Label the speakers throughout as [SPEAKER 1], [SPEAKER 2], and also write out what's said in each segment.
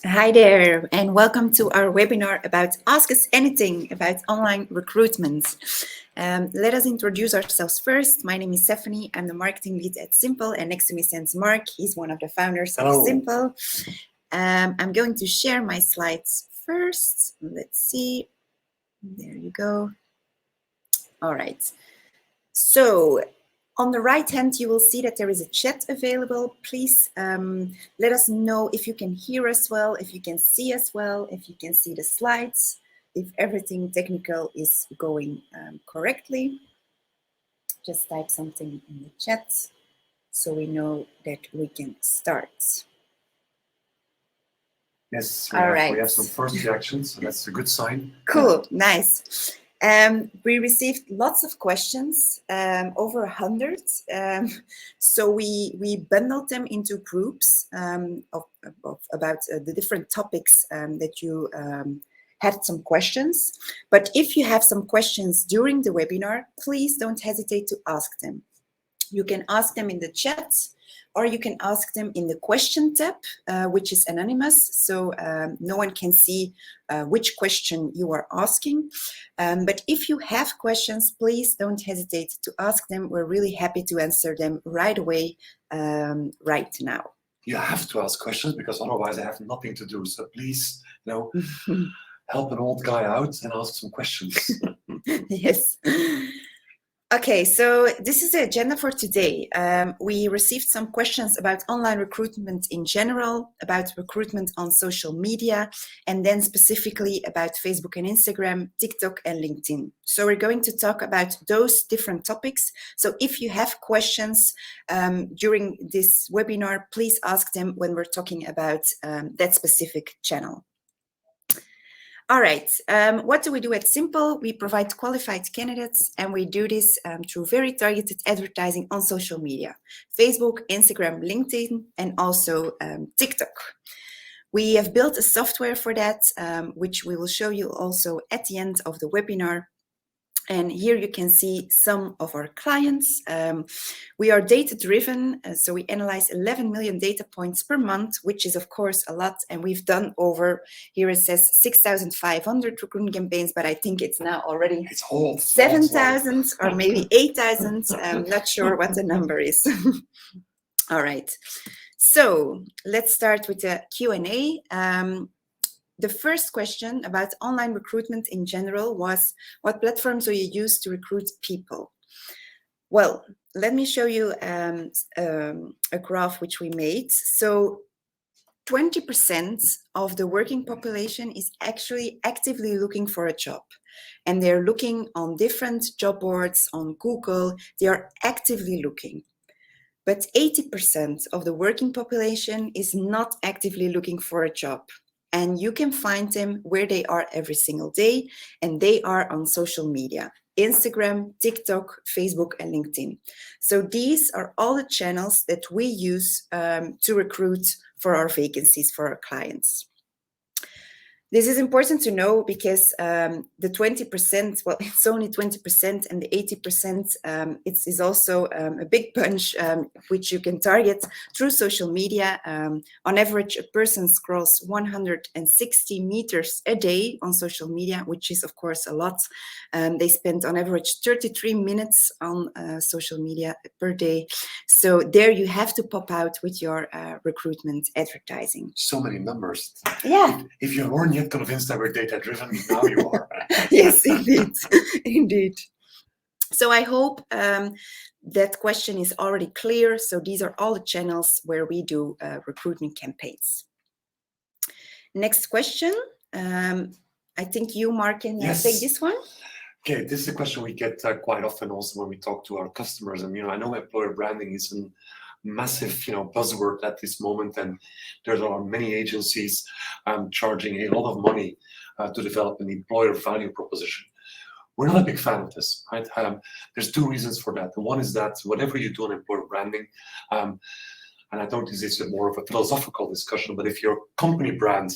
[SPEAKER 1] Hi there, and welcome to our webinar about Ask Us Anything about online recruitment. Let us introduce ourselves first. My name is Stephanie. I'm the marketing lead at Simple, and next to me stands Mark. He's one of the founders of Simple. I'm going to share my slides first. Let's see. There you go. All right. So on the right hand, you will see that there is a chat available. Please let us know if you can hear us well, if you can see us well, if you can see the slides, if everything technical is going correctly. Just type something in the chat so we know that we can start.
[SPEAKER 2] Yes, we have some first reactions, so that's a good sign.
[SPEAKER 1] Cool, nice. We received lots of questions, over 100. So we bundled them into groups of about the different topics that you had some questions. But if you have some questions during the webinar, please don't hesitate to ask them. You can ask them in the chat, or you can ask them in the question tab, which is anonymous, so no one can see which question you are asking. But if you have questions, please don't hesitate to ask them. We're really happy to answer them right away, right now.
[SPEAKER 2] You have to ask questions because otherwise I have nothing to do. So please, help an old guy out and ask some questions.
[SPEAKER 1] Yes. Okay, so this is the agenda for today. We received some questions about online recruitment in general, about recruitment on social media, and then specifically about Facebook and Instagram, TikTok and LinkedIn. So we're going to talk about those different topics. So if you have questions during this webinar, please ask them when we're talking about that specific channel. All right, what do we do at Simple? We provide qualified candidates, and we do this through very targeted advertising on social media, Facebook, Instagram, LinkedIn, and also TikTok. We have built a software for that, which we will show you also at the end of the webinar. And here you can see some of our clients. We are data-driven, so we analyze 11 million data points per month, which is, of course, a lot. And we've done over, here it says 6,500 recruitment campaigns, but I think it's now already 7,000 or maybe 8,000. I'm not sure what the number is. All right. So let's start with the Q&A. The first question about online recruitment in general was, what platforms do you use to recruit people? Well, let me show you a graph which we made. So 20% of the working population is actually actively looking for a job. And they're looking on different job boards, on Google. They are actively looking. But 80% of the working population is not actively looking for a job. And you can find them where they are every single day, and they are on social media, Instagram, TikTok, Facebook, and LinkedIn. So these are all the channels that we use to recruit for our vacancies for our clients. This is important to know because the 20%, well, it's only 20%, and the 80% is also a big bunch which you can target through social media. On average, a person scrolls 160 meters a day on social media, which is, of course, a lot. They spend on average 33 minutes on social media per day. So there you have to pop out with your recruitment advertising.
[SPEAKER 2] So many numbers.
[SPEAKER 1] Yeah.
[SPEAKER 2] If you weren't yet convinced that we're data-driven, now you are.
[SPEAKER 1] Yes, indeed. Indeed. So I hope that question is already clear. So these are all the channels where we do recruitment campaigns. Next question. I think you, Mark, can take this one.
[SPEAKER 2] Okay, this is a question we get quite often also when we talk to our customers. And, I know employer branding is a massive, buzzword at this moment, and there are many agencies charging a lot of money to develop an employer value proposition. We're not a big fan of this, right? There's two reasons for that. The one is that whatever you do on employer branding, and I don't think this is more of a philosophical discussion, but if your company brand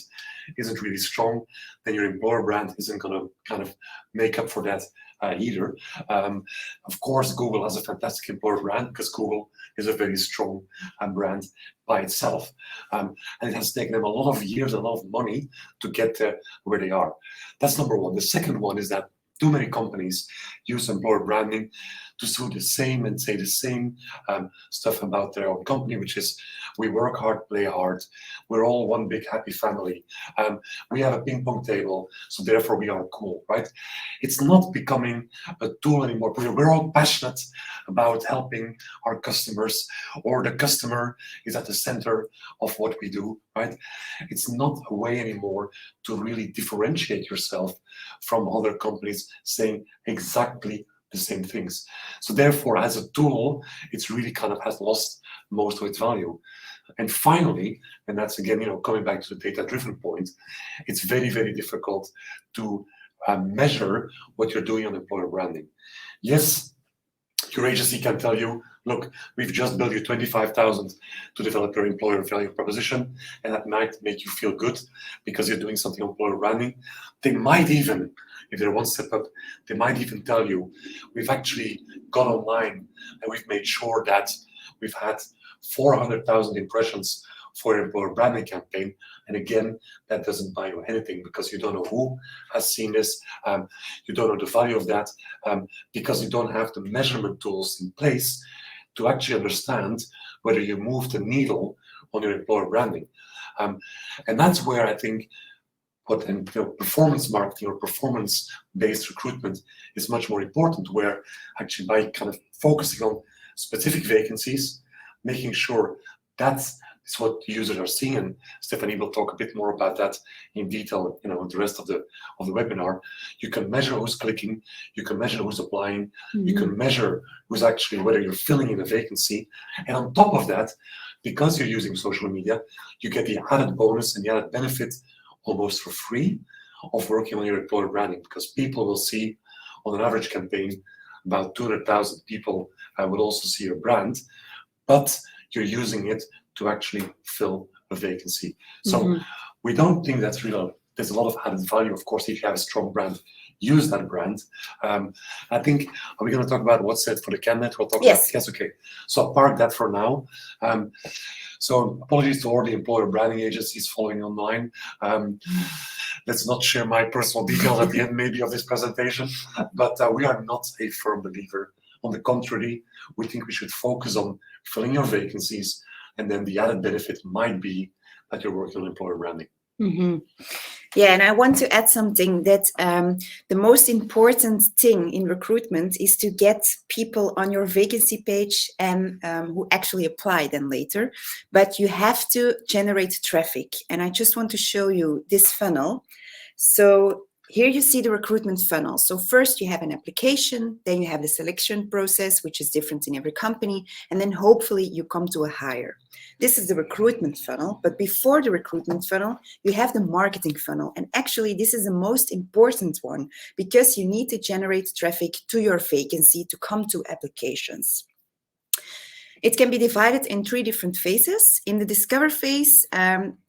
[SPEAKER 2] isn't really strong, then your employer brand isn't going to kind of make up for that either. Of course, Google has a fantastic employer brand because Google is a very strong brand by itself. And it has taken them a lot of years, a lot of money to get where they are. That's number one. The second one is that too many companies use employer branding to do the same and say the same stuff about their own company, which is we work hard, play hard. We're all one big happy family. We have a ping pong table, so therefore we are cool, right? It's not becoming a tool anymore. We're all passionate about helping our customers, or the customer is at the center of what we do, right? It's not a way anymore to really differentiate yourself from other companies saying exactly the same things. So therefore, as a tool, it's really kind of has lost most of its value. And finally, and that's again, coming back to the data-driven point, it's very, very difficult to measure what you're doing on employer branding. Yes, your agency can tell you, look, we've just built you 25,000 to develop your employer value proposition, and that might make you feel good because you're doing something on employer branding. They might even, if they're one step up, they might even tell you, we've actually gone online and we've made sure that we've had 400,000 impressions for your employer branding campaign. And again, that doesn't buy you anything because you don't know who has seen this. You don't know the value of that because you don't have the measurement tools in place to actually understand whether you move the needle on your employer branding. And that's where I think what performance marketing or performance-based recruitment is much more important, where actually by kind of focusing on specific vacancies, making sure that's what users are seeing, and Stephanie will talk a bit more about that in detail, the rest of the webinar. You can measure who's clicking, you can measure who's applying, you can measure who's actually, whether you're filling in a vacancy. And on top of that, because you're using social media, you get the added bonus and the added benefit almost for free of working on your employer branding, because people will see on an average campaign, about 200,000 people will also see your brand, but you're using it to actually fill a vacancy. So we don't think that's real. There's a lot of added value. Of course, if you have a strong brand, use that brand. I think, are we going to talk about what's it for the candidate? We'll talk
[SPEAKER 1] Yes.
[SPEAKER 2] about, yes, okay. So I'll park that for now. So apologies to all the employer branding agencies following online. Let's not share my personal details at the end maybe of this presentation, but we are not a firm believer. On the contrary, we think we should focus on filling your vacancies, and then the added benefit might be that you're working on employer branding.
[SPEAKER 1] Yeah, and I want to add something that the most important thing in recruitment is to get people on your vacancy page and who actually apply then later. But you have to generate traffic. And I just want to show you this funnel. So here you see the recruitment funnel. So first you have an application, then you have the selection process, which is different in every company, and then hopefully you come to a hire. This is the recruitment funnel, but before the recruitment funnel, you have the marketing funnel. And actually this is the most important one because you need to generate traffic to your vacancy to come to applications. It can be divided in 3 different phases. In the discover phase,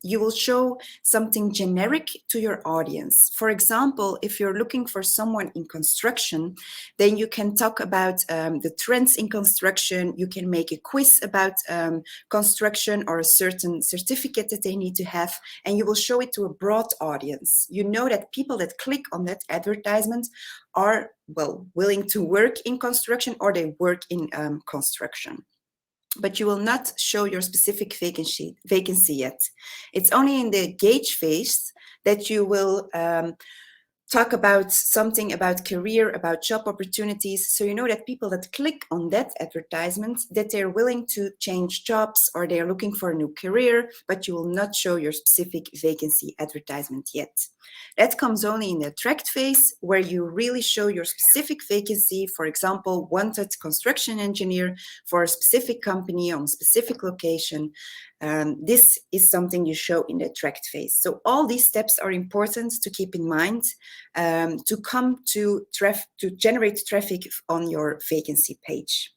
[SPEAKER 1] you will show something generic to your audience. For example, if you're looking for someone in construction, then you can talk about the trends in construction. You can make a quiz about construction or a certain certificate that they need to have, and you will show it to a broad audience. You know that people that click on that advertisement are, well, willing to work in construction or they work in construction. But you will not show your specific vacancy yet. It's only in the gauge phase that you will talk about something about career, about job opportunities. So you know that people that click on that advertisement, that they're willing to change jobs or they're looking for a new career, but you will not show your specific vacancy advertisement yet. That comes only in the attract phase, where you really show your specific vacancy. For example, wanted construction engineer for a specific company on a specific location. This is something you show in the attract phase. So all these steps are important to keep in mind to come to generate traffic on your vacancy page.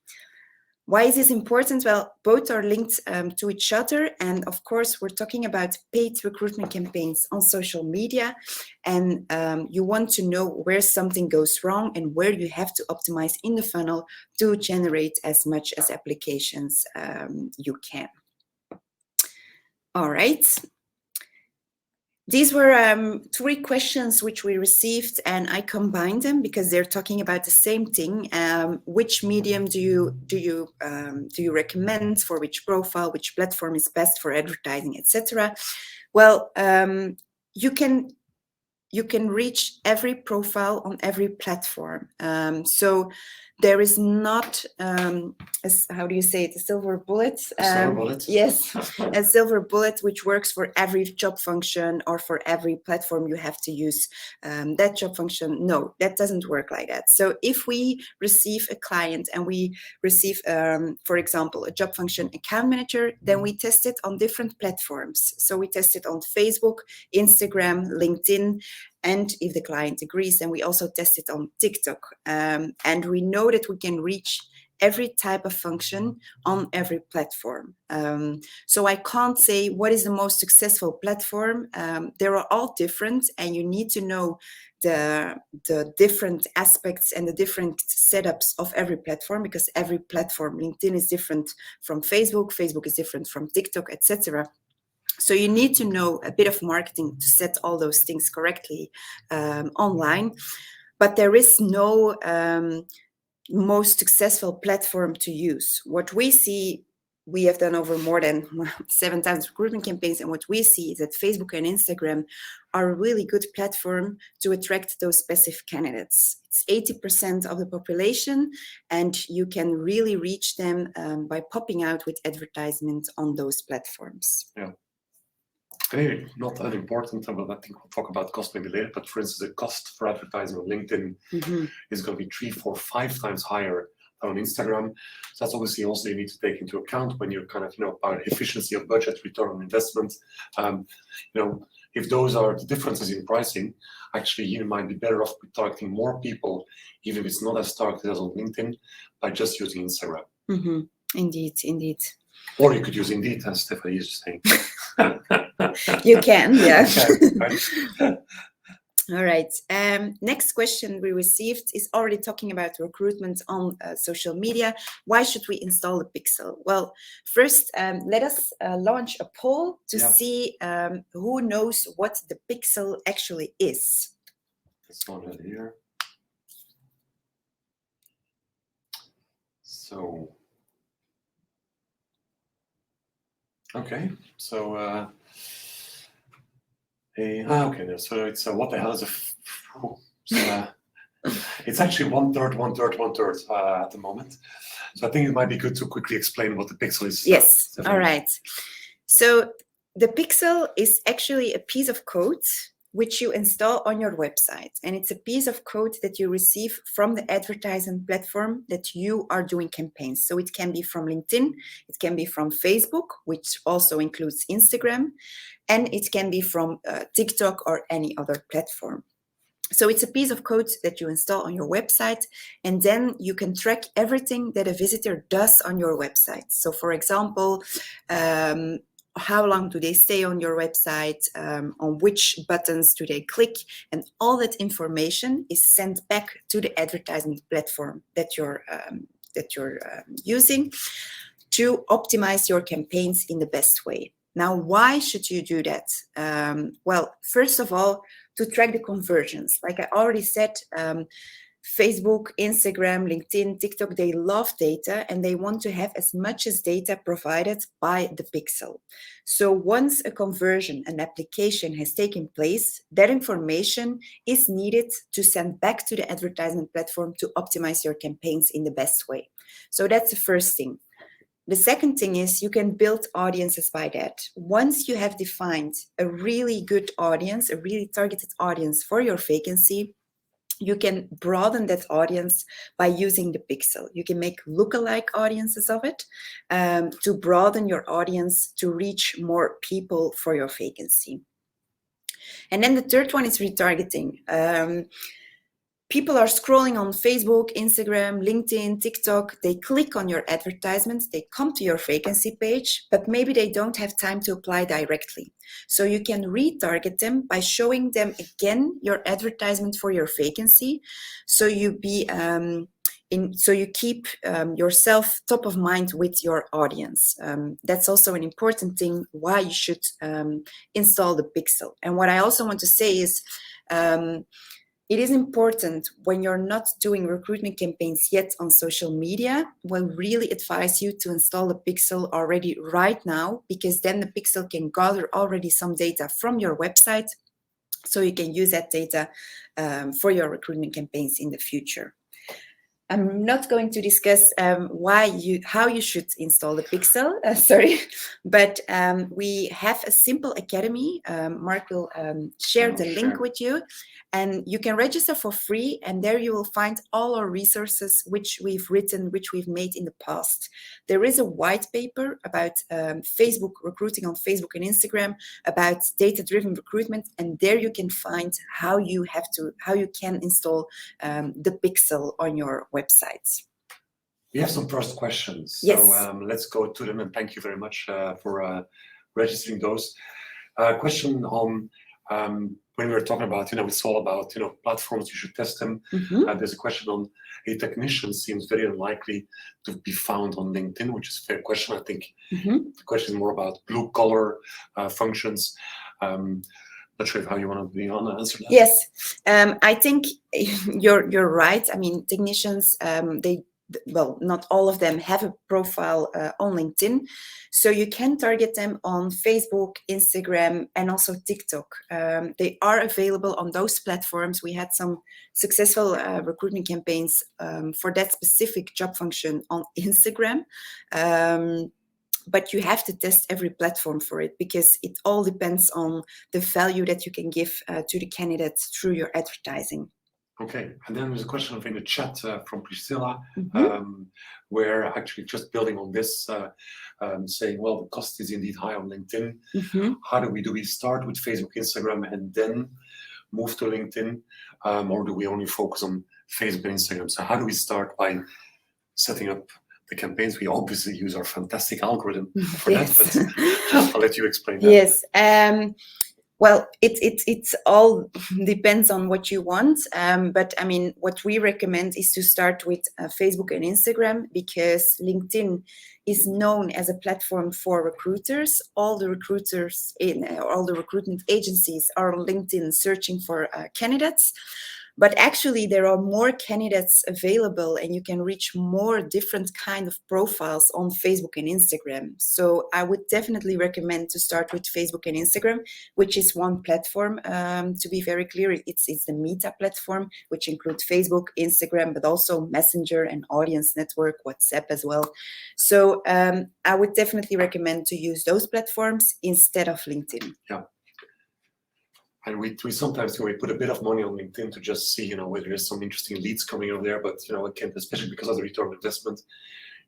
[SPEAKER 1] Why is this important? Well, both are linked to each other. And of course, we're talking about paid recruitment campaigns on social media. And you want to know where something goes wrong and where you have to optimize in the funnel to generate as much as applications you can. All right. These were 3 questions which we received, and I combined them because they're talking about the same thing. Which medium do you recommend for which profile? Which platform is best for advertising, etc.? Well, you can reach every profile on every platform. So there is not, how do you say it, a silver bullet?
[SPEAKER 2] Silver bullet.
[SPEAKER 1] Yes, a silver bullet which works for every job function or for every platform you have to use that job function. No, that doesn't work like that. So if we receive a client and we receive, for example, a job function account manager, then we test it on different platforms. So we test it on Facebook, Instagram, LinkedIn, and if the client agrees, then we also test it on TikTok. And we know that we can reach every type of function on every platform. So I can't say what is the most successful platform. They are all different, and you need to know the different aspects and the different setups of every platform, because every platform, LinkedIn is different from Facebook, Facebook is different from TikTok, etc. So you need to know a bit of marketing to set all those things correctly online. But there is no most successful platform to use. What we see, we have done over more than 7,000 recruitment campaigns, and what we see is that Facebook and Instagram are a really good platform to attract those specific candidates. It's 80% of the population, and you can really reach them by popping out with advertisements on those platforms.
[SPEAKER 2] Yeah. Maybe not that important, but I think we'll talk about cost maybe later. But for instance, the cost for advertising on LinkedIn is going to be 3, 4, 5 times higher than on Instagram. So that's obviously also you need to take into account when you're kind of, about efficiency of budget, return on investment. If those are the differences in pricing, actually you might be better off targeting more people, even if it's not as targeted as on LinkedIn, by just using Instagram.
[SPEAKER 1] Indeed.
[SPEAKER 2] Or you could use Indeed, as Stephanie is saying.
[SPEAKER 1] You can, yeah.
[SPEAKER 2] Okay.
[SPEAKER 1] All right. Next question we received is already talking about recruitment on social media. Why should we install the pixel? Well, first, let us launch a poll to see who knows what the pixel actually is.
[SPEAKER 2] It's not right here. So, okay. So, okay, so it's what the hell is it's actually 1/3, 1/3, 1/3 at the moment. So I think it might be good to quickly explain what the pixel is.
[SPEAKER 1] Yes, all right. So the pixel is actually a piece of code which you install on your website. And it's a piece of code that you receive from the advertising platform that you are doing campaigns. So it can be from LinkedIn, it can be from Facebook, which also includes Instagram, and it can be from TikTok or any other platform. So it's a piece of code that you install on your website, and then you can track everything that a visitor does on your website. So for example, how long do they stay on your website, on which buttons do they click, and all that information is sent back to the advertising platform that you're using to optimize your campaigns in the best way. Now, why should you do that? Well, first of all, to track the conversions. Like I already said, Facebook, Instagram, LinkedIn, TikTok, they love data and they want to have as much as data provided by the pixel. So once a conversion, an application has taken place, that information is needed to send back to the advertisement platform to optimize your campaigns in the best way. So that's the first thing. The second thing is you can build audiences by that. Once you have defined a really good audience, a really targeted audience for your vacancy, you can broaden that audience by using the pixel. You can make lookalike audiences of it to broaden your audience to reach more people for your vacancy. And then the third one is retargeting. people are scrolling on Facebook, Instagram, LinkedIn, TikTok. They click on your advertisements, they come to your vacancy page, but maybe they don't have time to apply directly. So you can retarget them by showing them again your advertisement for your vacancy. So you keep yourself top of mind with your audience. That's also an important thing why you should install the pixel. And what I also want to say is, it is important when you're not doing recruitment campaigns yet on social media, we'll really advise you to install the pixel already right now, because then the pixel can gather already some data from your website, so you can use that data for your recruitment campaigns in the future. I'm not going to discuss how you should install the pixel, but we have a simple academy. Mark will share the link with you, and you can register for free, and there you will find all our resources which we've made in the past. There is a white paper about Facebook recruiting on Facebook and Instagram, about data-driven recruitment, and there you can find how you can install the pixel on your websites.
[SPEAKER 2] We have some first questions,
[SPEAKER 1] yes.
[SPEAKER 2] So let's go to them, and thank you very much for registering those. Question on when we were talking about, it's all about, platforms, you should test them.
[SPEAKER 1] Mm-hmm.
[SPEAKER 2] There's a question on a technician seems very unlikely to be found on LinkedIn, which is a fair question. I think the question is more about blue collar functions. Not sure how you want to answer that.
[SPEAKER 1] Yes, I think you're right. I mean, technicians, not all of them have a profile on LinkedIn, so you can target them on Facebook, Instagram, and also TikTok. They are available on those platforms. We had some successful recruitment campaigns for that specific job function on Instagram. But you have to test every platform for it, because it all depends on the value that you can give to the candidates through your advertising.
[SPEAKER 2] Okay, and then there's a question in the chat from Priscilla, where actually just building on this, saying, well, the cost is indeed high on LinkedIn. How do we start with Facebook, Instagram, and then move to LinkedIn? Or do we only focus on Facebook and Instagram? So how do we start by setting up the campaigns? We obviously use our fantastic algorithm for that, but I'll let you explain that.
[SPEAKER 1] Yes. Well, it all depends on what you want. But I mean, what we recommend is to start with Facebook and Instagram, because LinkedIn is known as a platform for recruiters. All the recruiters all the recruitment agencies are on LinkedIn searching for candidates. But actually, there are more candidates available, and you can reach more different kind of profiles on Facebook and Instagram. So I would definitely recommend to start with Facebook and Instagram, which is one platform. To be very clear, it's the Meta platform, which includes Facebook, Instagram, but also Messenger and Audience Network, WhatsApp as well. So I would definitely recommend to use those platforms instead of LinkedIn.
[SPEAKER 2] Yeah. And we sometimes we put a bit of money on LinkedIn to just see, whether there's some interesting leads coming over there. But again, especially because of the return on investment,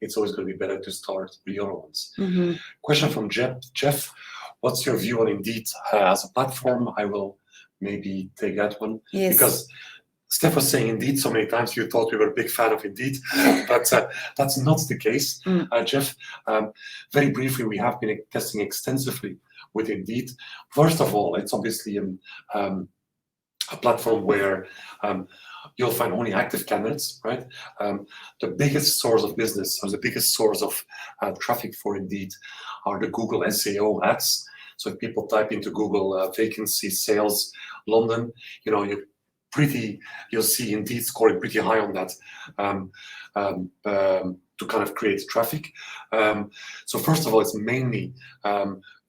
[SPEAKER 2] it's always going to be better to start with the other ones. Question from Jeff: what's your view on Indeed as a platform? I will maybe take that one.
[SPEAKER 1] Yes.
[SPEAKER 2] Because Steph was saying Indeed so many times, you thought we were a big fan of Indeed, but that's not the case. Jeff, very briefly, we have been testing extensively with Indeed. First of all, it's obviously a platform where you'll find only active candidates, right? The biggest source of business, or the biggest source of traffic for Indeed, are the Google SEO ads. So if people type into Google vacancy sales London, you'll see Indeed scoring pretty high on that to kind of create traffic. So first of all, it's mainly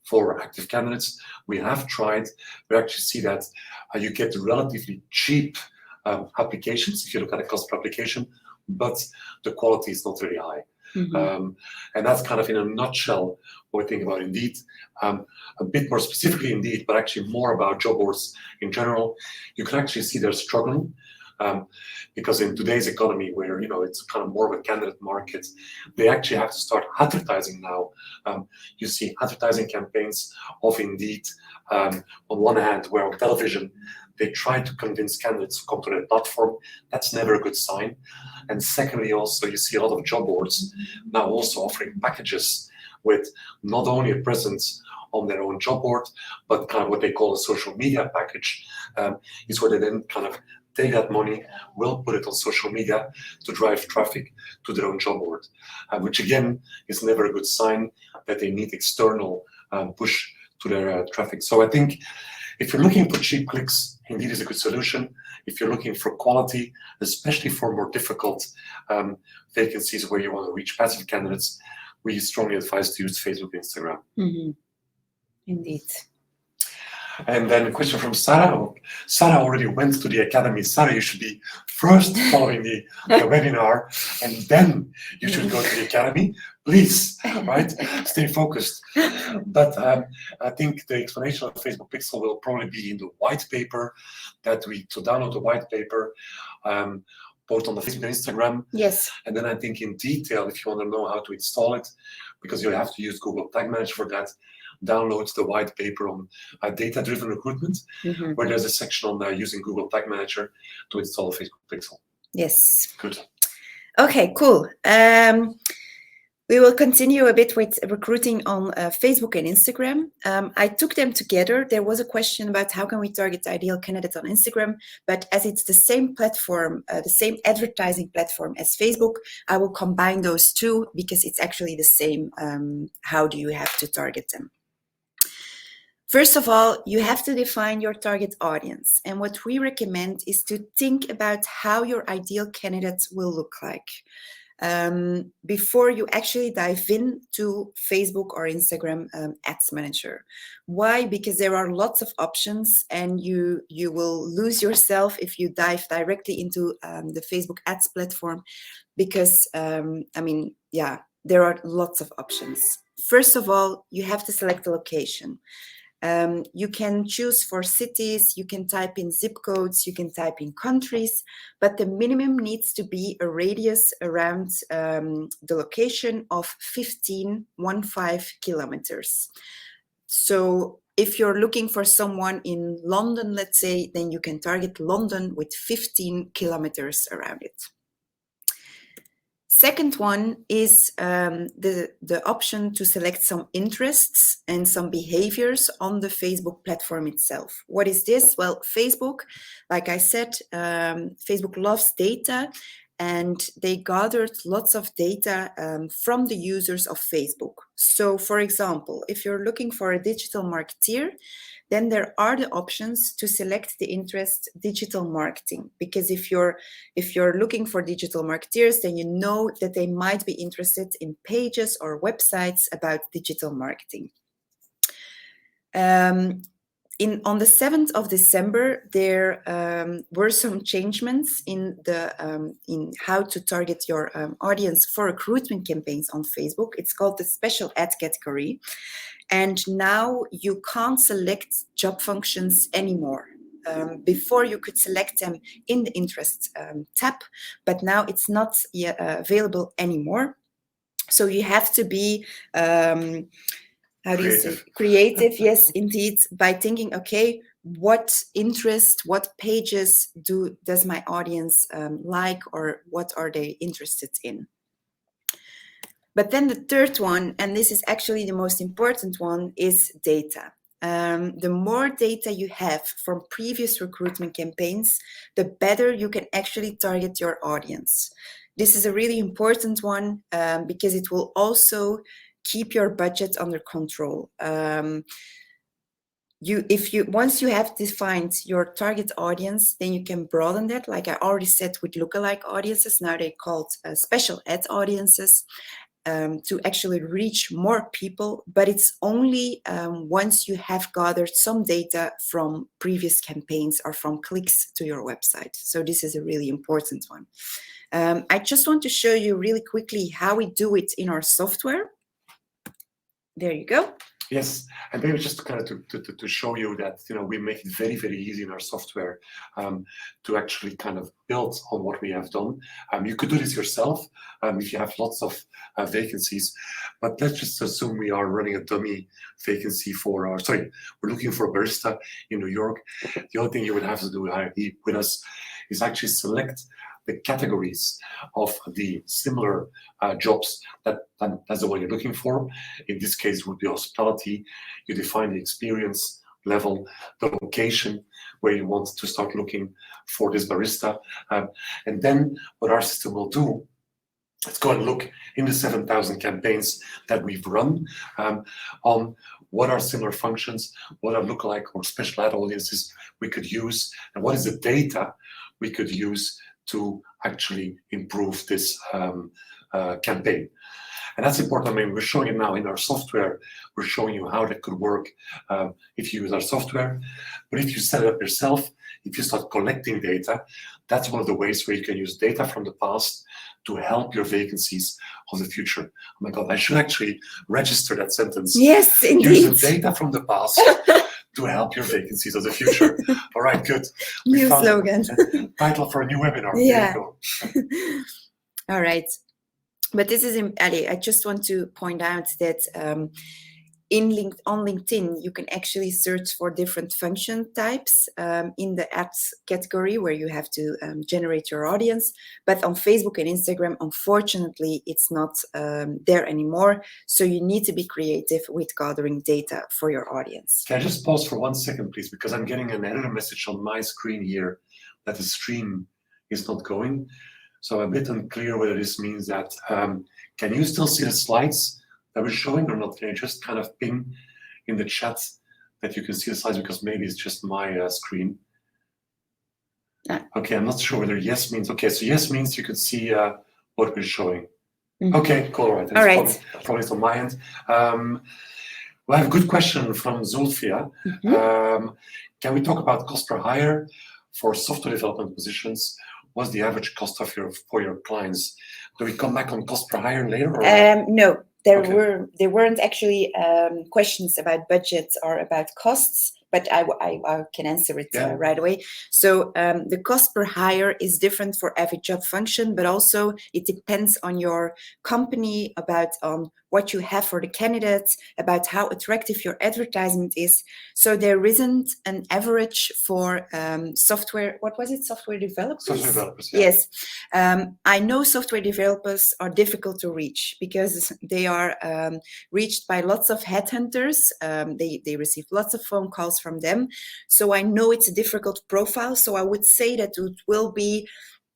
[SPEAKER 2] for active candidates. We actually see that you get relatively cheap applications if you look at a cost per application, but the quality is not very high. And that's kind of in a nutshell what we think about Indeed. A bit more specifically Indeed, but actually more about job boards in general. You can actually see they're struggling because in today's economy, where it's kind of more of a candidate market, they actually have to start advertising now. You see advertising campaigns of Indeed on one hand, where on television they try to convince candidates to come to their platform. That's never a good sign. And secondly, also you see a lot of job boards now also offering packages with not only a presence on their own job board, but kind of what they call a social media package, is where they then kind of take that money, will put it on social media to drive traffic to their own job board, which again is never a good sign that they need external push to their traffic. So I think if you're looking for cheap clicks, Indeed is a good solution. If you're looking for quality, especially for more difficult vacancies where you want to reach passive candidates, we strongly advise to use Facebook and Instagram.
[SPEAKER 1] Mm-hmm. Indeed.
[SPEAKER 2] And then a question from Sarah. Sarah already went to the academy. Sarah, you should be first following the webinar, and then you should go to the academy. Please, right? Stay focused. But I think the explanation of Facebook Pixel will probably be in the white paper to download the white paper, both on the Facebook and Instagram.
[SPEAKER 1] Yes.
[SPEAKER 2] And then I think in detail, if you want to know how to install it, because you have to use Google Tag Manager for that, download the white paper on data-driven recruitment,
[SPEAKER 1] Mm-hmm.
[SPEAKER 2] where there's a section on using Google Tag Manager to install the Facebook Pixel.
[SPEAKER 1] Yes.
[SPEAKER 2] Good.
[SPEAKER 1] Okay, cool. We will continue a bit with recruiting on Facebook and Instagram. I took them together. There was a question about how can we target the ideal candidate on Instagram, but as it's the same platform, the same advertising platform as Facebook, I will combine those two because it's actually the same. How do you have to target them? First of all, you have to define your target audience. And what we recommend is to think about how your ideal candidates will look like before you actually dive into Facebook or Instagram Ads Manager. Why? Because there are lots of options and you will lose yourself if you dive directly into the Facebook Ads platform because, there are lots of options. First of all, you have to select the location. You can choose for cities, you can type in zip codes, you can type in countries, but the minimum needs to be a radius around the location of 15 kilometers. So if you're looking for someone in London, let's say, then you can target London with 15 kilometers around it. Second one is the option to select some interests and some behaviors on the Facebook platform itself. What is this? Well, Facebook, like I said, Facebook loves data, and they gathered lots of data from the users of Facebook. So, for example, if you're looking for a digital marketeer, then there are the options to select the interest digital marketing, because if you're looking for digital marketeers, then you know that they might be interested in pages or websites about digital marketing. On the 7th of December, there were some changements in how to target your audience for recruitment campaigns on Facebook. It's called the special ad category. And now you can't select job functions anymore. Before you could select them in the interest tab, but now it's not yet, available anymore. So you have to be creative, yes, indeed, by thinking, okay, what interest, what pages does my audience like, or what are they interested in? But then the third one, and this is actually the most important one, is data. The more data you have from previous recruitment campaigns, the better you can actually target your audience. This is a really important one because it will also keep your budget under control. Once you have defined your target audience, then you can broaden that. Like I already said with lookalike audiences, now they're called special ad audiences. To actually reach more people, but it's only once you have gathered some data from previous campaigns or from clicks to your website. So this is a really important one. I just want to show you really quickly how we do it in our software. There you go.
[SPEAKER 2] Yes, and maybe just to kind of to show you that we make it very, very easy in our software to actually kind of build on what we have done. You could do this yourself if you have lots of vacancies, but let's just assume we are running a dummy vacancy we're looking for a barista in New York. The only thing you would have to do with us is actually select the categories of the similar jobs that's the one you're looking for. In this case, it would be hospitality. You define the experience level, the location where you want to start looking for this barista. And then what our system will do, let's go and look in the 7,000 campaigns that we've run on what are similar functions, what are lookalike or special ad audiences we could use, and what is the data we could use to actually improve this campaign. And that's important. I mean, we're showing it now in our software. We're showing you how that could work if you use our software. But if you set it up yourself, if you start collecting data, that's one of the ways where you can use data from the past to help your vacancies of the future. Oh my God, I should actually register that sentence.
[SPEAKER 1] Yes, indeed.
[SPEAKER 2] Use the data from the past to help your vacancies of the future. All right, good.
[SPEAKER 1] New slogan.
[SPEAKER 2] Title for a new webinar.
[SPEAKER 1] Yeah.
[SPEAKER 2] There you go.
[SPEAKER 1] All right. But this is, Ali, I just want to point out that on LinkedIn, you can actually search for different function types in the ads category where you have to generate your audience. But on Facebook and Instagram, unfortunately, it's not there anymore. So you need to be creative with gathering data for your audience.
[SPEAKER 2] Can I just pause for 1 second, please? Because I'm getting an error message on my screen here that the stream is not going. So I'm a bit unclear whether this means that, can you still see the slides that we're showing or not? Can you just kind of ping in the chat that you can see the slides, because maybe it's just my screen. Okay, I'm not sure whether yes means, okay, so yes means you can see what we're showing. Mm-hmm. Okay, cool, all right.
[SPEAKER 1] All right.
[SPEAKER 2] Probably it's on my end. We have a good question from Zulfia.
[SPEAKER 1] Mm-hmm.
[SPEAKER 2] Can we talk about cost per hire for software development positions? What's the average cost for your clients? Do we come back on cost per hire later? Or?
[SPEAKER 1] No, there weren't actually questions about budgets or about costs, but I can answer it right away. So the cost per hire is different for every job function, but also it depends on your company, about what you have for the candidates, about how attractive your advertisement is. So there isn't an average for software. What was it? Software developers?
[SPEAKER 2] Software developers, yeah.
[SPEAKER 1] Yes. I know software developers are difficult to reach because they are reached by lots of headhunters. They receive lots of phone calls from them. So I know it's a difficult profile. So I would say that it will be,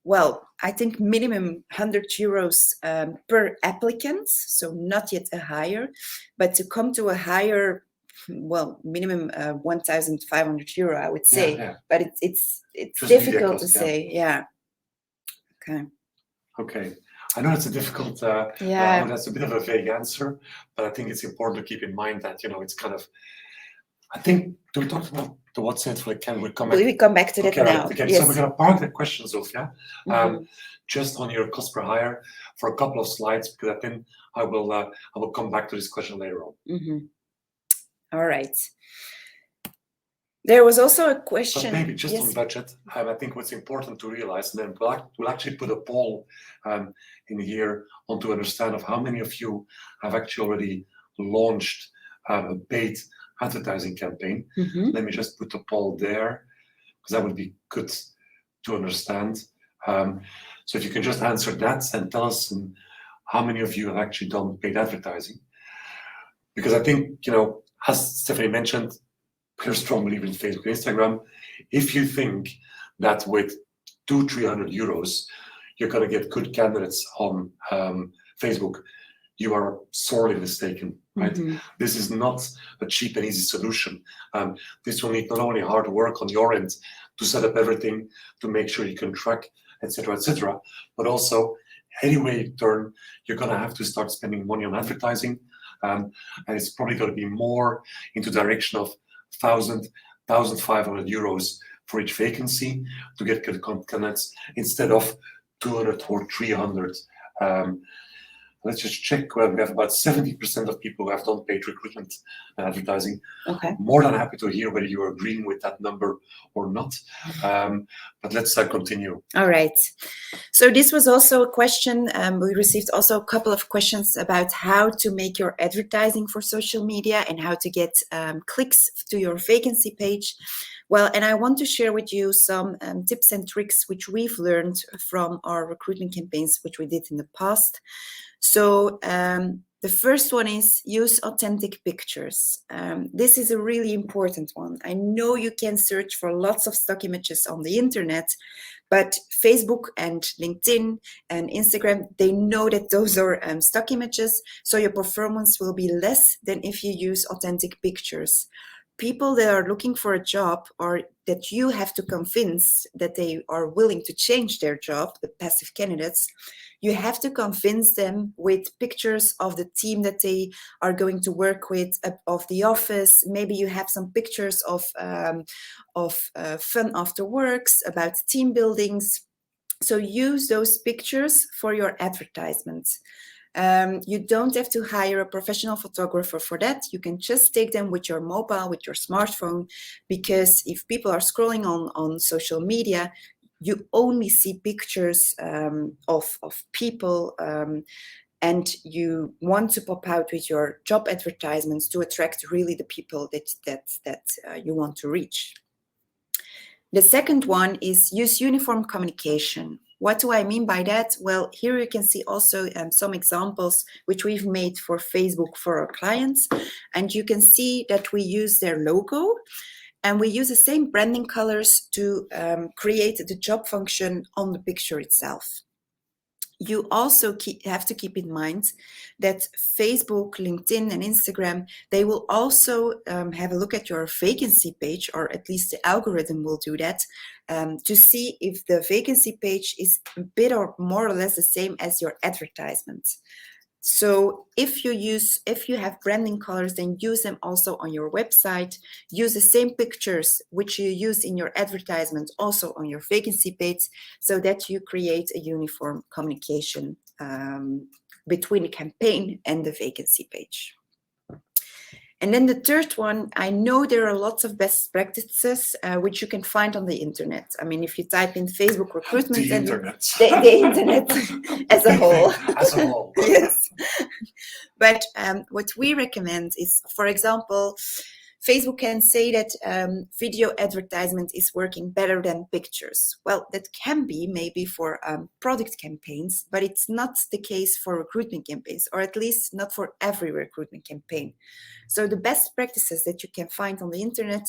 [SPEAKER 1] well, I think minimum €100 per applicant. So not yet a hire, but to come to a hire, well, minimum €1,500, I would say. Yeah. But it's difficult to say. Yeah. Okay.
[SPEAKER 2] Okay. I know it's a difficult, I know that's a bit of a vague answer, but I think it's important to keep in mind that, it's kind of, I think, do we talk about the what's in it for the can? We come
[SPEAKER 1] back to that now.
[SPEAKER 2] Okay,
[SPEAKER 1] yes.
[SPEAKER 2] So we're going to park the question, Zofia, just on your cost per hire for a couple of slides, because then I will come back to this question later on.
[SPEAKER 1] Mm-hmm. All right. There was also a question.
[SPEAKER 2] But maybe just on budget, I think what's important to realize, and then we'll actually put a poll in here to understand of how many of you have actually already launched a paid advertising campaign.
[SPEAKER 1] Mm-hmm.
[SPEAKER 2] Let me just put the poll there, because that would be good to understand. So if you can just answer that and tell us how many of you have actually done paid advertising. Because I think, as Stephanie mentioned, we're a strong believer in Facebook and Instagram. If you think that with €200-300 you're going to get good candidates on Facebook, you are sorely mistaken, right? Mm-hmm. This is not a cheap and easy solution. This will need not only hard work on your end to set up everything, to make sure you can track, etc., but also any way you turn, you're going to have to start spending money on advertising, and it's probably going to be more into direction of €1,500 for each vacancy to get good candidates instead of 200 or 300 Let's just check. Well, we have about 70% of people who have done paid recruitment advertising.
[SPEAKER 1] Okay.
[SPEAKER 2] More than happy to hear whether you're agreeing with that number or not. But let's continue.
[SPEAKER 1] All right. So this was also a question. We received also a couple of questions about how to make your advertising for social media and how to get clicks to your vacancy page. Well, and I want to share with you some tips and tricks which we've learned from our recruitment campaigns, which we did in the past. So the first one is use authentic pictures. This is a really important one. I know you can search for lots of stock images on the internet, but Facebook and LinkedIn and Instagram, they know that those are stock images, so your performance will be less than if you use authentic pictures. People that are looking for a job or that you have to convince that they are willing to change their job, the passive candidates, you have to convince them with pictures of the team that they are going to work with, of the office. Maybe you have some pictures of fun after works, about team buildings. So use those pictures for your advertisements. You don't have to hire a professional photographer for that. You can just take them with your mobile, with your smartphone, because if people are scrolling on social media, you only see pictures of people, and you want to pop out with your job advertisements to attract really the people that you want to reach. The second one is use uniform communication. What do I mean by that? Well, here you can see also some examples which we've made for Facebook for our clients. And you can see that we use their logo and we use the same branding colors to create the job function on the picture itself. You also have to keep in mind that Facebook, LinkedIn, and Instagram, they will also have a look at your vacancy page, or at least the algorithm will do that, to see if the vacancy page is a bit or more or less the same as your advertisement. So if you have branding colors, then use them also on your website. Use the same pictures which you use in your advertisement also on your vacancy page, so that you create a uniform communication between the campaign and the vacancy page. And then the third one, I know there are lots of best practices which you can find on the internet. I mean, if you type in Facebook recruitment,
[SPEAKER 2] the internet,
[SPEAKER 1] the internet as a whole.
[SPEAKER 2] As a whole.
[SPEAKER 1] Yes. But what we recommend is, for example, Facebook can say that video advertisement is working better than pictures. Well, that can be maybe for product campaigns, but it's not the case for recruitment campaigns, or at least not for every recruitment campaign. So the best practices that you can find on the internet,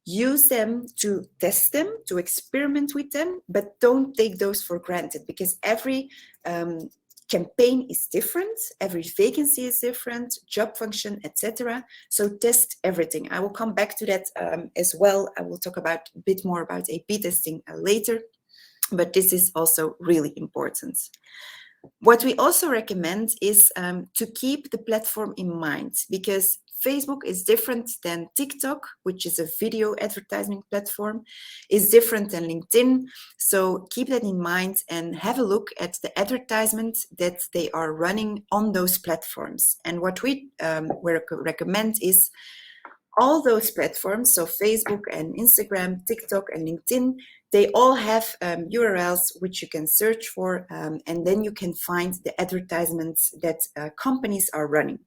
[SPEAKER 1] use them to test them, to experiment with them, but don't take those for granted, because every campaign is different, every vacancy is different, job function, etc. So test everything. I will come back to that as well. I will talk about a bit more about A/B testing later, but this is also really important. What we also recommend is to keep the platform in mind, because Facebook is different than TikTok, which is a video advertising platform, is different than LinkedIn. So keep that in mind and have a look at the advertisements that they are running on those platforms. And what we recommend is all those platforms, so Facebook and Instagram, TikTok and LinkedIn, they all have URLs which you can search for, and then you can find the advertisements that companies are running.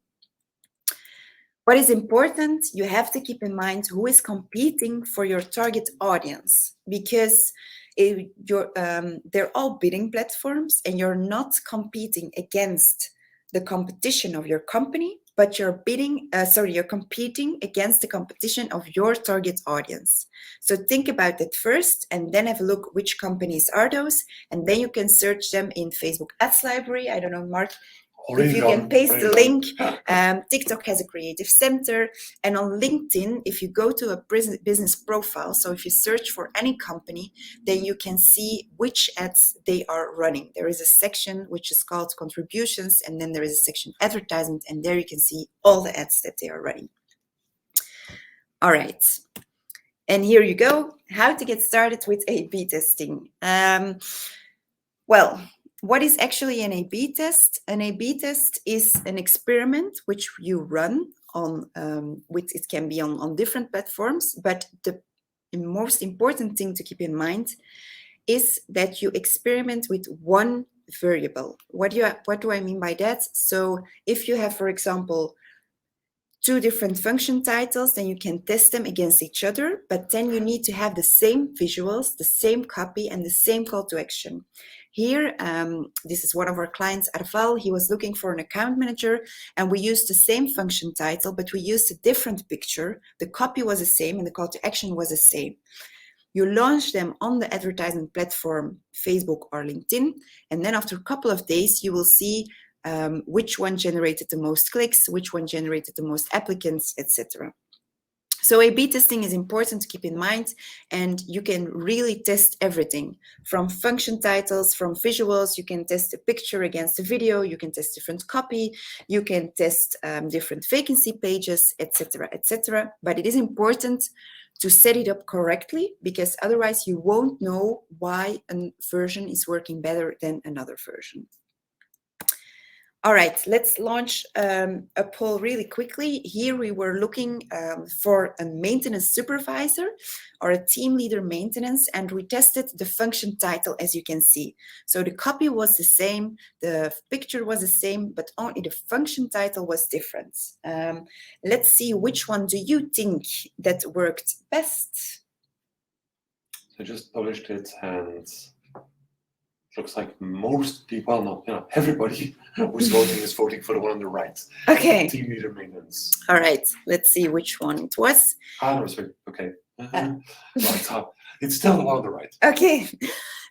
[SPEAKER 1] What is important, you have to keep in mind who is competing for your target audience, because they're all bidding platforms and you're not competing against the competition of your company, but you're competing against the competition of your target audience. So think about that first, and then have a look which companies are those, and then you can search them in Facebook Ads Library. I don't know, Mark, if you can paste the link. TikTok has a creative center, and on LinkedIn, if you go to a business profile, so if you search for any company, then you can see which ads they are running. There is a section which is called contributions, and then there is a section advertisement, and there you can see all the ads that they are running. All right. And here you go, how to get started with A/B testing. Well, what is actually an A/B test? An A/B test is an experiment which you run on, which it can be on different platforms, but the most important thing to keep in mind is that you experiment with one variable. What do I mean by that? So if you have, for example, two different function titles, then you can test them against each other, but then you need to have the same visuals, the same copy, and the same call to action. Here, this is one of our clients, Arval. He was looking for an account manager, and we used the same function title, but we used a different picture. The copy was the same, and the call to action was the same. You launch them on the advertisement platform, Facebook or LinkedIn, and then after a couple of days, you will see which one generated the most clicks, which one generated the most applicants, etc. So A/B testing is important to keep in mind, and you can really test everything from function titles, from visuals. You can test a picture against a video, you can test different copy, you can test different vacancy pages, etc., etc. But it is important to set it up correctly, because otherwise you won't know why a version is working better than another version. All right, let's launch a poll really quickly. Here we were looking for a maintenance supervisor or a team leader maintenance, and we tested the function title, as you can see. So the copy was the same, the picture was the same, but only the function title was different. Let's see, which one do you think that worked best?
[SPEAKER 2] I just published it, and looks like most people, no, everybody who's voting is voting for the one on the right.
[SPEAKER 1] Okay.
[SPEAKER 2] Team leader maintenance.
[SPEAKER 1] All right, let's see which one it was.
[SPEAKER 2] No, sorry. Okay. Right, it's still the one on the right.
[SPEAKER 1] Okay,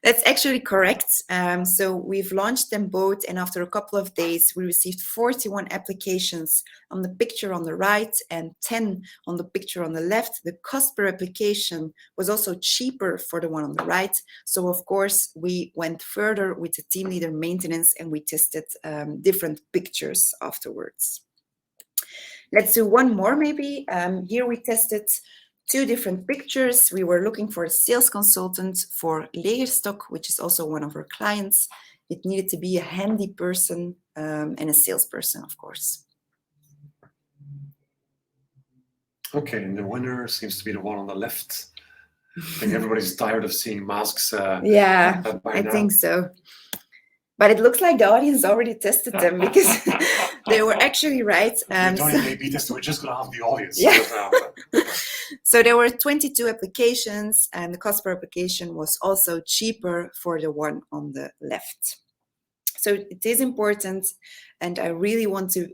[SPEAKER 1] that's actually correct. So we've launched them both, and after a couple of days, we received 41 applications on the picture on the right and 10 on the picture on the left. The cost per application was also cheaper for the one on the right. So of course, we went further with the team leader maintenance, and we tested different pictures afterwards. Let's do one more maybe. Here we tested two different pictures. We were looking for a sales consultant for Legerstock, which is also one of our clients. It needed to be a handy person and a salesperson, of course.
[SPEAKER 2] Okay, and the winner seems to be the one on the left. I think everybody's tired of seeing masks.
[SPEAKER 1] Yeah, I think so. But it looks like the audience already tested them, because they were actually right.
[SPEAKER 2] We don't need A/B test, we're just going to have the audience.
[SPEAKER 1] Yeah. So there were 22 applications, and the cost per application was also cheaper for the one on the left. So it is important, and I really want to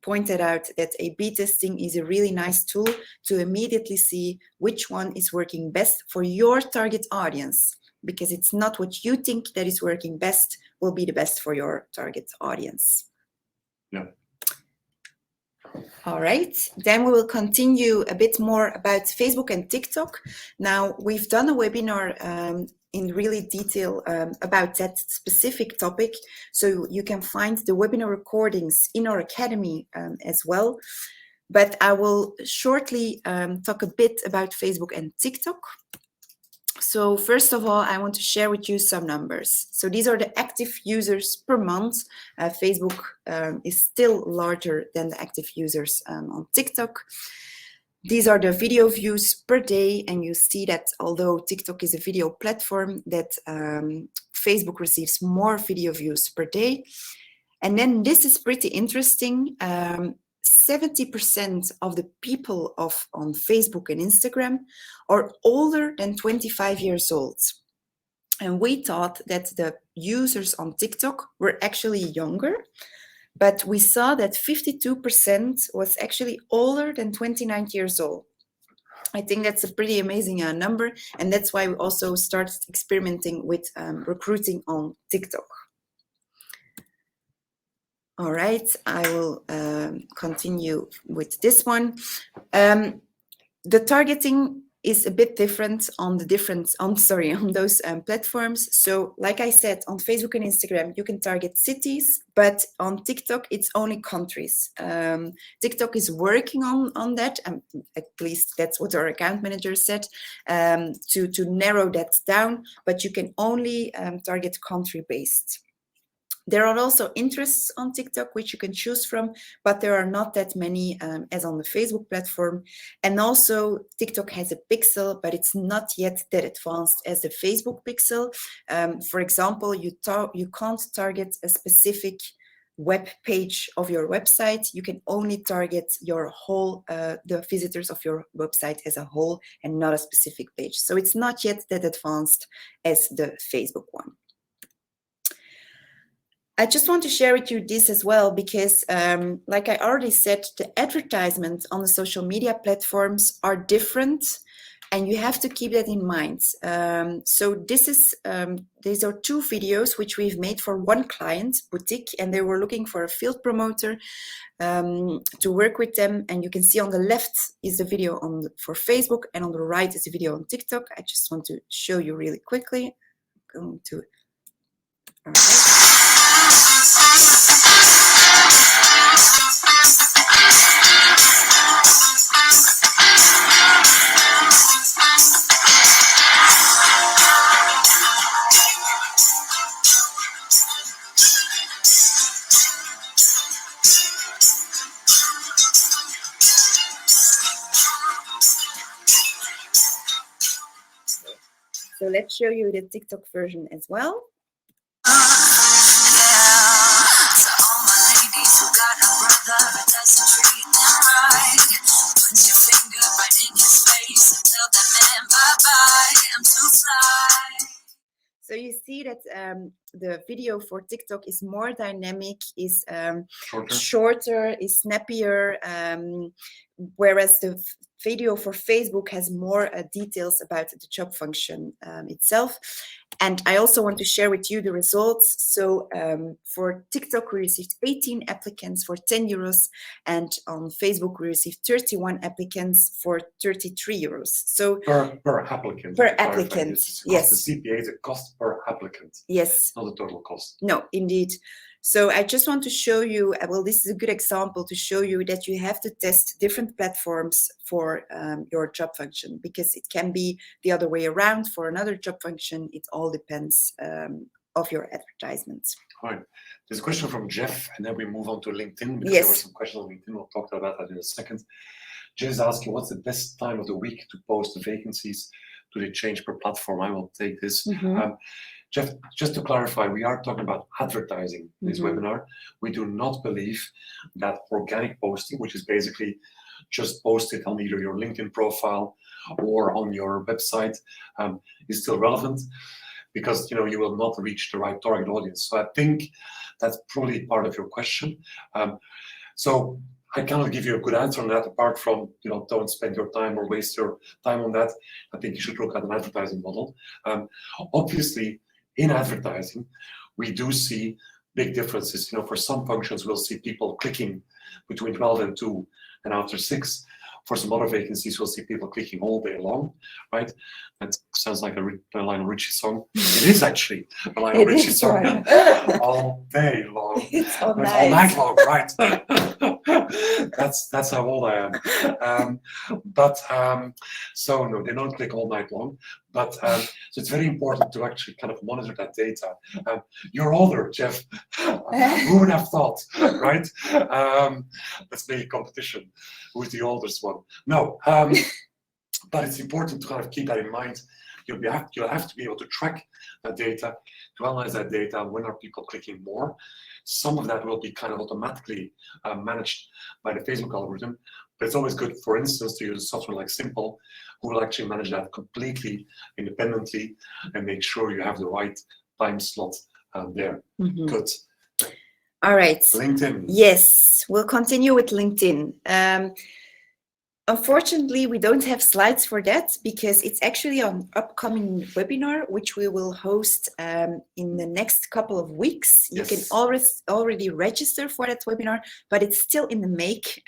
[SPEAKER 1] point it out, that A/B testing is a really nice tool to immediately see which one is working best for your target audience, because it's not what you think that is working best will be the best for your target audience.
[SPEAKER 2] Yeah.
[SPEAKER 1] All right, then we will continue a bit more about Facebook and TikTok. Now, we've done a webinar in really detail about that specific topic, so you can find the webinar recordings in our academy as well. But I will shortly talk a bit about Facebook and TikTok. So first of all, I want to share with you some numbers. So these are the active users per month. Facebook is still larger than the active users on TikTok. These are the video views per day, and you see that although TikTok is a video platform, that Facebook receives more video views per day. And then this is pretty interesting. 70% of the people on Facebook and Instagram are older than 25 years old. And we thought that the users on TikTok were actually younger, but we saw that 52% was actually older than 29 years old. I think that's a pretty amazing number, and that's why we also started experimenting with recruiting on TikTok. All right, I will continue with this one. The targeting is a bit different on those platforms. So like I said, on Facebook and Instagram, you can target cities, but on TikTok, it's only countries. TikTok is working on that, at least that's what our account manager said, to narrow that down, but you can only target country-based. There are also interests on TikTok, which you can choose from, but there are not that many as on the Facebook platform. And also TikTok has a pixel, but it's not yet that advanced as the Facebook pixel. For example, you can't target a specific web page of your website. You can only target your whole, the visitors of your website as a whole and not a specific page. So it's not yet that advanced as the Facebook one. I just want to share with you this as well, because like I already said, the advertisements on the social media platforms are different, and you have to keep that in mind. So these are 2 videos which we've made for one client, boutique, and they were looking for a field promoter to work with them. And you can see on the left is the video for Facebook, and on the right is a video on TikTok. I just want to show you really quickly. I'm going to, all right. So let's show you the TikTok version as well. So you see that the video for TikTok is more dynamic, is shorter, is snappier, whereas the video for Facebook has more details about the job function itself. And I also want to share with you the results. So for TikTok, we received 18 applicants for 10 euros. And on Facebook, we received 31 applicants for 33 euros. So
[SPEAKER 2] per applicant.
[SPEAKER 1] Per applicant, yes.
[SPEAKER 2] The CPA is a cost per applicant.
[SPEAKER 1] Yes.
[SPEAKER 2] Not the total cost.
[SPEAKER 1] No, indeed. So I just want to show you, well, this is a good example to show you that you have to test different platforms for your job function, because it can be the other way around for another job function. It all depends of your advertisements.
[SPEAKER 2] All right. There's a question from Jeff, and then we move on to LinkedIn, because
[SPEAKER 1] yes.
[SPEAKER 2] There were some questions on LinkedIn. We'll talk about that in a second. Jeff is asking, what's the best time of the week to post the vacancies? Do they change per platform? I will take this.
[SPEAKER 1] Mm-hmm.
[SPEAKER 2] Jeff, just to clarify, we are talking about advertising in this webinar. We do not believe that organic posting, which is basically just posted on either your LinkedIn profile or on your website, is still relevant, because you will not reach the right target audience. So I think that's probably part of your question. So I cannot give you a good answer on that, apart from don't spend your time or waste your time on that. I think you should look at an advertising model. Obviously, in advertising, we do see big differences. For some functions, we'll see people clicking between 12 and 2 and after 6. For some other vacancies, we'll see people clicking all day long, right? That sounds like a Lionel Richie song. It is actually a Lionel Richie song. Right. All day long.
[SPEAKER 1] It's all
[SPEAKER 2] night long, right? That's how old I am. So no, they don't click all night long. But so it's very important to actually kind of monitor that data. You're older, Jeff. Who would have thought, right? Let's make a competition. Who's the oldest one? No, but it's important to kind of keep that in mind. You'll have to be able to track that data, to analyze that data. When are people clicking more? Some of that will be kind of automatically managed by the Facebook algorithm, but it's always good, for instance, to use software like Simple, who will actually manage that completely independently and make sure you have the right time slot there. Mm-hmm. Good.
[SPEAKER 1] All right.
[SPEAKER 2] LinkedIn.
[SPEAKER 1] Yes, we'll continue with LinkedIn. Unfortunately, we don't have slides for that, because it's actually an upcoming webinar, which we will host in the next couple of weeks. Yes. You can already register for that webinar, but it's still in the make.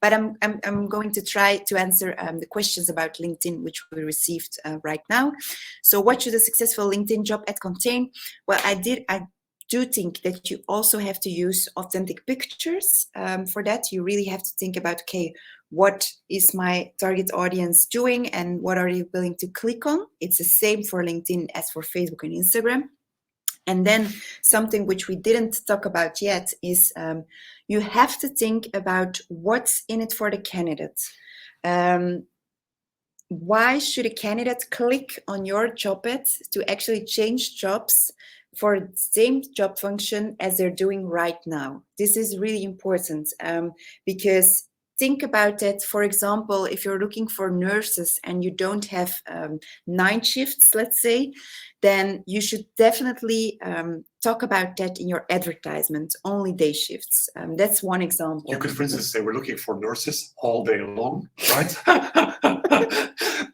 [SPEAKER 1] But I'm going to try to answer the questions about LinkedIn, which we received right now. So what should a successful LinkedIn job ad contain? Well, I do think that you also have to use authentic pictures. For that, you really have to think about, okay, what is my target audience doing and what are they willing to click on? It's the same for LinkedIn as for Facebook and Instagram. And then something which we didn't talk about yet is you have to think about what's in it for the candidate. Why should a candidate click on your job ad to actually change jobs for the same job function as they're doing right now? This is really important because think about it. For example, if you're looking for nurses and you don't have 9 shifts, let's say, then you should definitely talk about that in your advertisement, only day shifts. That's one example.
[SPEAKER 2] You could, for instance, say we're looking for nurses all day long, right?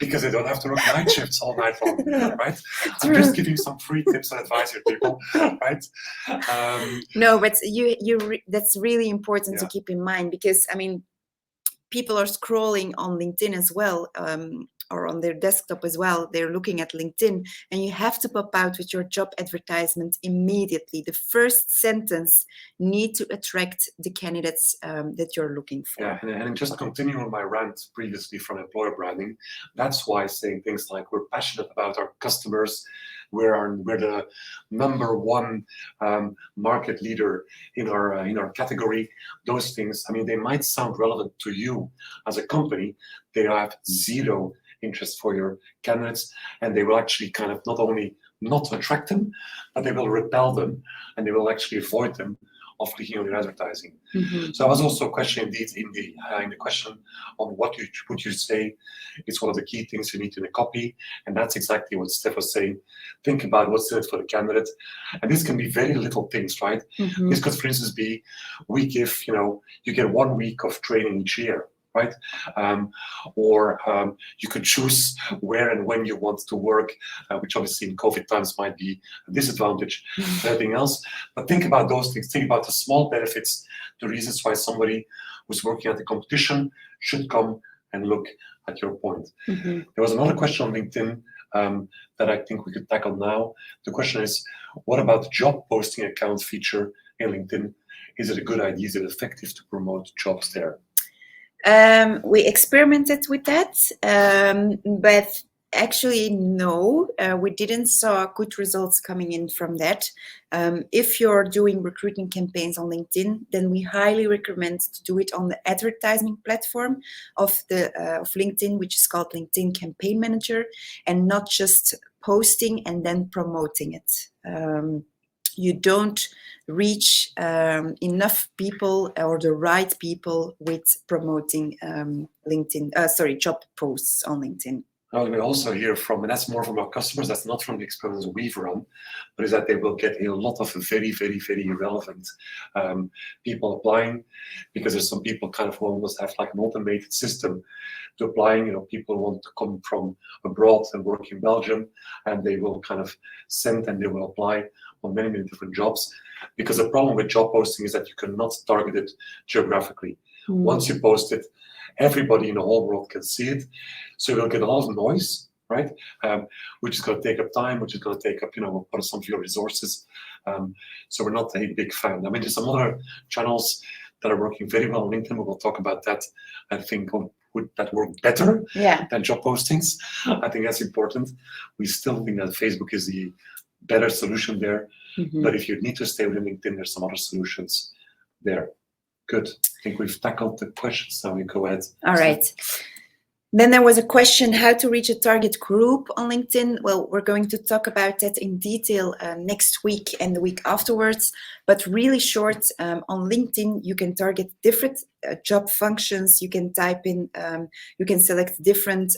[SPEAKER 2] Because they don't have to work night shifts all night long, right? I'm just giving some free tips and advice here, people, right?
[SPEAKER 1] No, but that's really important to keep in mind, because, I mean, people are scrolling on LinkedIn as well, or on their desktop as well. They're looking at LinkedIn, and you have to pop out with your job advertisement immediately. The first sentence need to attract the candidates that you're looking for.
[SPEAKER 2] Yeah, and just continuing on my rant previously from employer branding, that's why saying things like we're passionate about our customers, we're the #1 market leader in our category. Those things, I mean, they might sound relevant to you as a company. They have zero interest for your candidates, and they will actually kind of not only not attract them, but they will repel them, and they will actually avoid them of clicking on your advertising.
[SPEAKER 1] Mm-hmm.
[SPEAKER 2] So I was also questioning indeed in the question on what would you say is one of the key things you need in a copy, and that's exactly what Steph was saying. Think about what's in it for the candidate, and this can be very little things, right?
[SPEAKER 1] Mm-hmm.
[SPEAKER 2] This could, for instance, be we give you get 1 week of training each year, right? Or you could choose where and when you want to work, which obviously in COVID times might be a disadvantage to everything else. But think about those things. Think about the small benefits, the reasons why somebody who's working at the competition should come and look at your point.
[SPEAKER 1] Mm-hmm.
[SPEAKER 2] There was another question on LinkedIn that I think we could tackle now. The question is, what about the job posting account feature in LinkedIn? Is it a good idea? Is it effective to promote jobs there?
[SPEAKER 1] We experimented with that, but actually, no, we didn't saw good results coming in from that. If you're doing recruiting campaigns on LinkedIn, then we highly recommend to do it on the advertising platform of LinkedIn, which is called LinkedIn Campaign Manager, and not just posting and then promoting it. You don't reach enough people or the right people with promoting job posts on LinkedIn.
[SPEAKER 2] Well, we also hear from, and that's more from our customers, that's not from the experiments we've run, but is that they will get a lot of very, very, very irrelevant people applying, because there's some people kind of who almost have like an automated system to applying. People want to come from abroad and work in Belgium, and they will kind of send and they will apply on many, many different jobs. Because the problem with job posting is that you cannot target it geographically. Once you post it, everybody in the whole world can see it. So you'll get a lot of noise, right? Which is going to take up time, which is going to take up, some of your resources. So we're not a big fan. I mean, there's some other channels that are working very well on LinkedIn. We will talk about that. I think would that work better than job postings? I think that's important. We still think that Facebook is the better solution there. Mm-hmm. But if you need to stay within LinkedIn, there's some other solutions there. Good. I think we've tackled the questions. Now we go ahead.
[SPEAKER 1] All right. Then there was a question, how to reach a target group on LinkedIn. Well, we're going to talk about that in detail next week and the week afterwards. But really short, on LinkedIn, you can target different job functions. You can type in, you can select different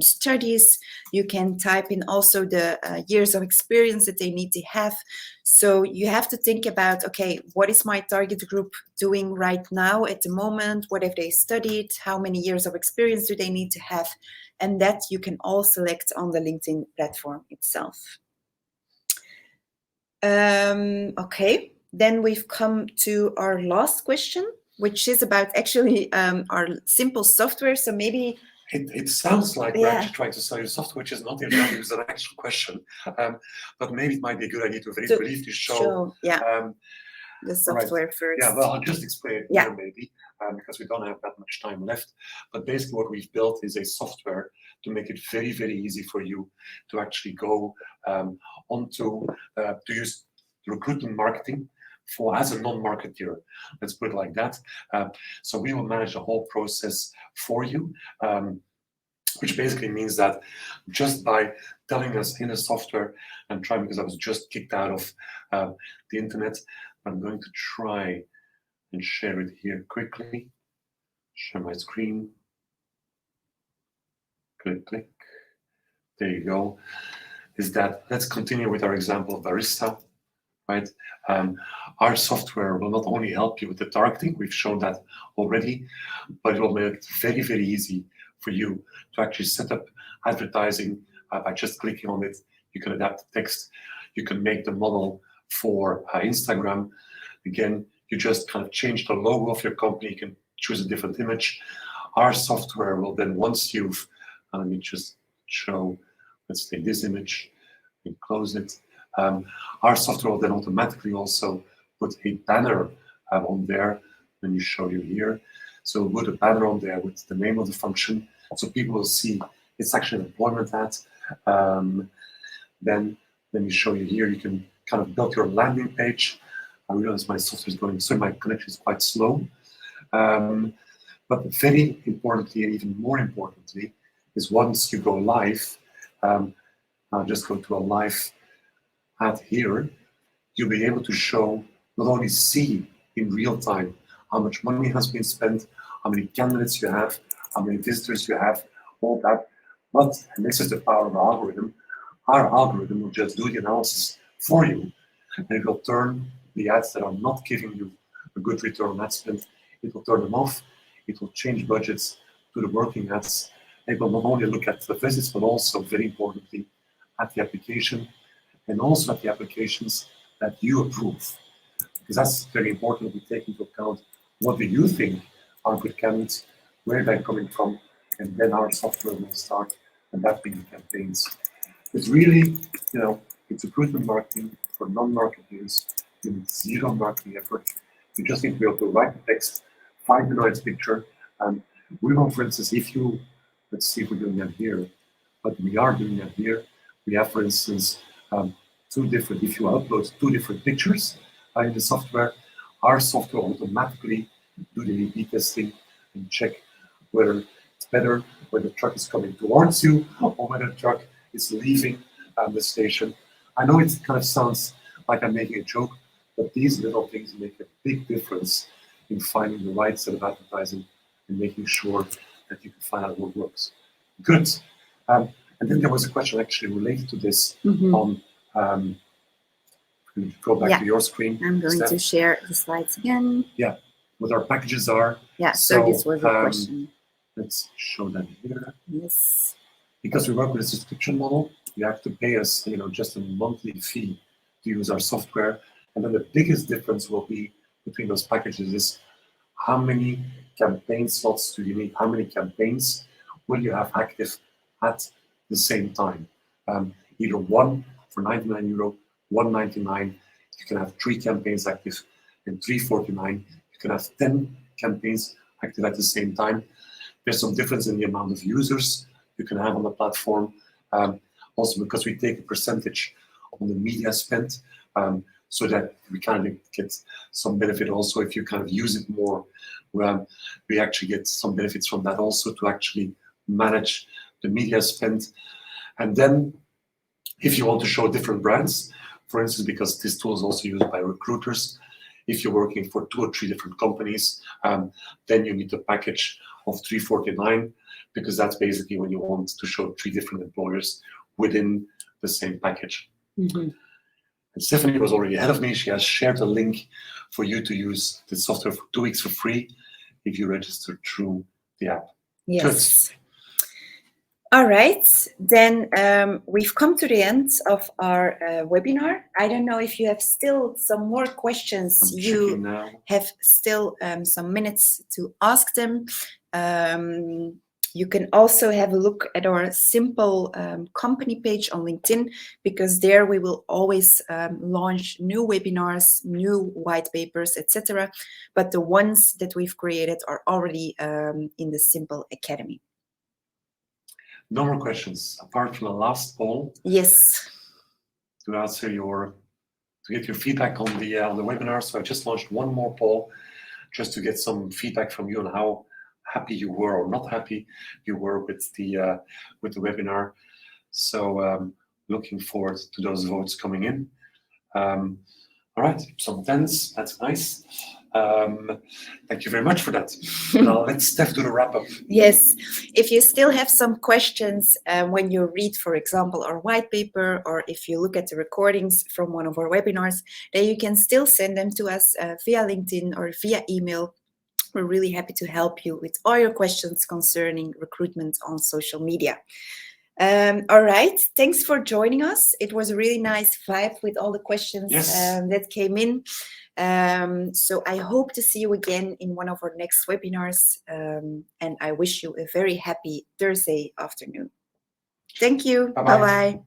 [SPEAKER 1] studies. You can type in also the years of experience that they need to have. So you have to think about, okay, what is my target group doing right now at the moment? What have they studied? How many years of experience do they need to have? And that you can all select on the LinkedIn platform itself. Okay, then we've come to our last question, which is about actually our simple software. So maybe
[SPEAKER 2] it sounds like we're actually trying to sell you software, which is not in reality an actual question. But maybe it might be a good idea to very briefly show
[SPEAKER 1] the software first.
[SPEAKER 2] Yeah, well, I'll just explain it here maybe, because we don't have that much time left. But basically what we've built is a software to make it very, very easy for you to actually go to use recruitment marketing for as a non-marketeer. Let's put it like that. So we will manage the whole process for you, which basically means that just by telling us in the software, and trying, because I was just kicked out of the internet, I'm going to try and share it here quickly. Share my screen. Click, click. There you go. Is that, let's continue with our example of Barista, right? Our software will not only help you with the targeting, we've shown that already, but it will make it very, very easy for you to actually set up advertising by just clicking on it. You can adapt the text. You can make the model for Instagram. Again, you just kind of change the logo of your company. You can choose a different image. Our software will then, once you've, let me just show, let's take this image and close it. Our software will then automatically also put a banner on there. Let me show you here. So we'll put a banner on there with the name of the function, so people will see it's actually an employment ad. Then let me show you here. You can kind of build your landing page. I realize my software is going, so my connection is quite slow. But very importantly, and even more importantly, is once you go live, I'll just go to a live ad here, you'll be able to show, not only see in real time how much money has been spent, how many candidates you have, how many visitors you have, all that, but, and this is the power of our algorithm will just do the analysis for you, and it will turn the ads that are not giving you a good return on ad spend, it will turn them off, it will change budgets to the working ads. It will not only look at the visits, but also, very importantly, at the application, and also at the applications that you approve. Because that's very important. We take into account what do you think are good candidates, where they're coming from, and then our software will start adapting the campaigns. It's really, it's recruitment marketing for non-marketers. You need zero marketing effort. You just need to be able to write the text, find the right picture. And we will, for instance, if you, let's see if we're doing that here, but we are doing that here. We have, for instance, if you upload two different pictures in the software, our software will automatically do the A/B testing and check whether it's better when the truck is coming towards you or when the truck is leaving the station. I know it kind of sounds like I'm making a joke, but these little things make a big difference in finding the right set of advertising and making sure that you can find out what works. Good. And then there was a question actually related to this on, go back to your screen.
[SPEAKER 1] I'm going to share the slides again.
[SPEAKER 2] Yeah, what our packages are.
[SPEAKER 1] Yeah, so this was a question.
[SPEAKER 2] Let's show that here.
[SPEAKER 1] Yes.
[SPEAKER 2] Because we work with a subscription model, you have to pay us, just a monthly fee to use our software. And then the biggest difference will be between those packages is how many campaign slots do you need? How many campaigns will you have active at the same time? Either one for €99, €199, you can have 3 campaigns active, and €349, you can have 10 campaigns active at the same time. There's some difference in the amount of users you can have on the platform. Also because we take a percentage on the media spent, so that we kind of get some benefit also if you kind of use it more. We actually get some benefits from that also to actually manage the media spend. And then if you want to show different brands, for instance, because this tool is also used by recruiters, if you're working for 2 or 3 different companies, then you need a package of $349, because that's basically when you want to show 3 different employers within the same package.
[SPEAKER 1] Mm-hmm.
[SPEAKER 2] And Stephanie was already ahead of me. She has shared a link for you to use the software for 2 weeks for free if you register through the app.
[SPEAKER 1] Yes. Good. All right, then we've come to the end of our webinar. I don't know if you have still some more questions. You have still some minutes to ask them. You can also have a look at our simple company page on LinkedIn, because there we will always launch new webinars, new white papers, etc. But the ones that we've created are already in the Simple Academy.
[SPEAKER 2] No more questions apart from the last poll.
[SPEAKER 1] Yes.
[SPEAKER 2] To answer your get your feedback on the webinar. So I just launched one more poll just to get some feedback from you on how happy you were or not happy you were with the webinar. So looking forward to those votes coming in. All right, some tens, that's nice. Thank you very much for that. Now let's Steph do the wrap up.
[SPEAKER 1] Yes, if you still have some questions when you read, for example, our white paper, or if you look at the recordings from one of our webinars, then you can still send them to us via LinkedIn or via email. We're really happy to help you with all your questions concerning recruitment on social media. All right, thanks for joining us. It was a really nice vibe with all the questions that came in. So I hope to see you again in one of our next webinars, and I wish you a very happy Thursday afternoon. Thank you. Bye-bye.